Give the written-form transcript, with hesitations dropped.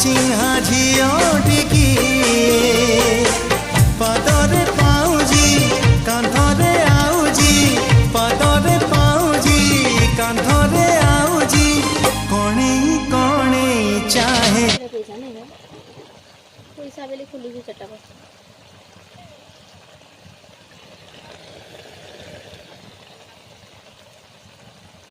चिन्हा झियोटिकी पदरे पाउजी कांधरे आउजी पदरे पाउजी कांधरे आउजी कोणे कोणे चाहे पैसा नहीं है पैसा बेले खुली चट्टा